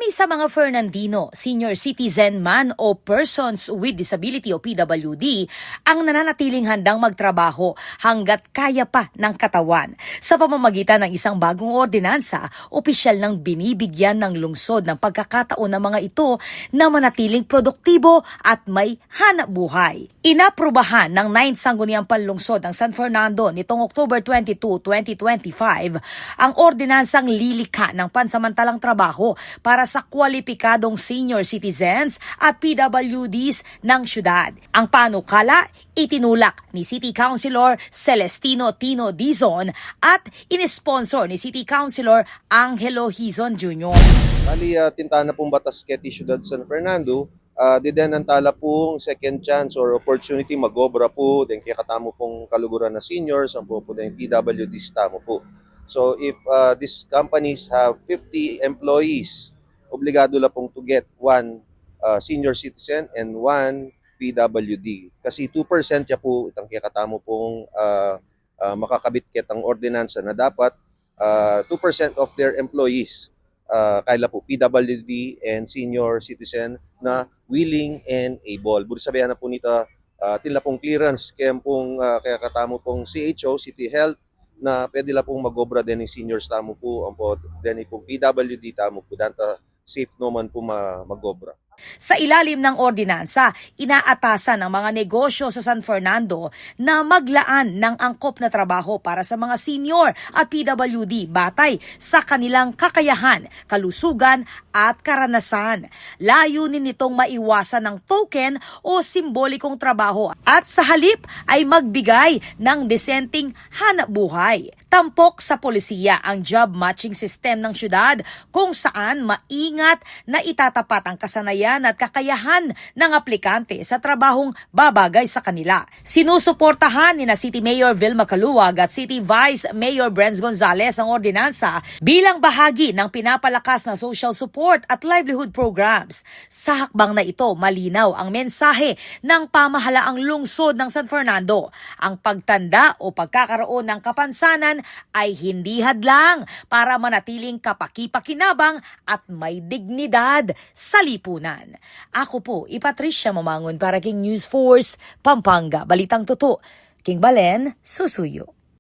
Marami sa mga Fernandino, senior citizen man o persons with disability o PWD ang nananatiling handang magtrabaho hanggat kaya pa ng katawan. Sa pamamagitan ng isang bagong ordinansa, opisyal nang binibigyan ng lungsod ng pagkakataon ng mga ito na manatiling produktibo at may hanap buhay. Inaprubahan ng 9th Sangguniang Panlungsod ng San Fernando nitong October 22, 2025 ang ordinansang lilikha ng pansamantalang trabaho para sa kwalipikadong senior citizens at PWDs ng syudad. Ang panukala itinulak ni City Councilor Celestino Tino Dizon at inisponsor ni City Councilor Angelo Hizon Jr. Bali, tintana pong batas keti Ciudad San Fernando, didenantala pong second chance or opportunity magobra po, din kaya katamo pong kaluguran na seniors, ang po din PWDs tamo po. So if these companies have 50 employees, obligado la pong to get one senior citizen and one PWD. Kasi 2% ya po itang kaya katamo pong makakabit ketang ordinansa na dapat 2% of their employees kaila po PWD and senior citizen na willing and able. Budi sabihan na po nito tinla pong clearance kaya pong kaya katamo pong CHO, City Health, na pwede la pong magobra din ni seniors tamo po ang po din pong PWD tamo po danta safe naman po magobra. Sa ilalim ng ordinansa, inaatasan ng mga negosyo sa San Fernando na maglaan ng angkop na trabaho para sa mga senior at PWD batay sa kanilang kakayahan, kalusugan at karanasan. Layunin nitong maiwasan ng token o simbolikong trabaho at sa halip ay magbigay ng desenteng hanapbuhay. Tampok sa polisiya ang job matching system ng syudad kung saan maingat na itatapat ang kasanayan at kakayahan ng aplikante sa trabahong babagay sa kanila. Sinusuportahan ni City Mayor Vilma Caluwag at City Vice Mayor Brenz Gonzales ang ordinansa bilang bahagi ng pinapalakas na social support at livelihood programs. Sa hakbang na ito, malinaw ang mensahe ng pamahalaang lungsod ng San Fernando. Ang pagtanda o pagkakaroon ng kapansanan ay hindi hadlang para manatiling kapaki-pakinabang at may dignidad sa lipunan. Ako po, Patricia Mamangon para King News Force, Pampanga. Balitang Totoo. King Balen, Susuyo.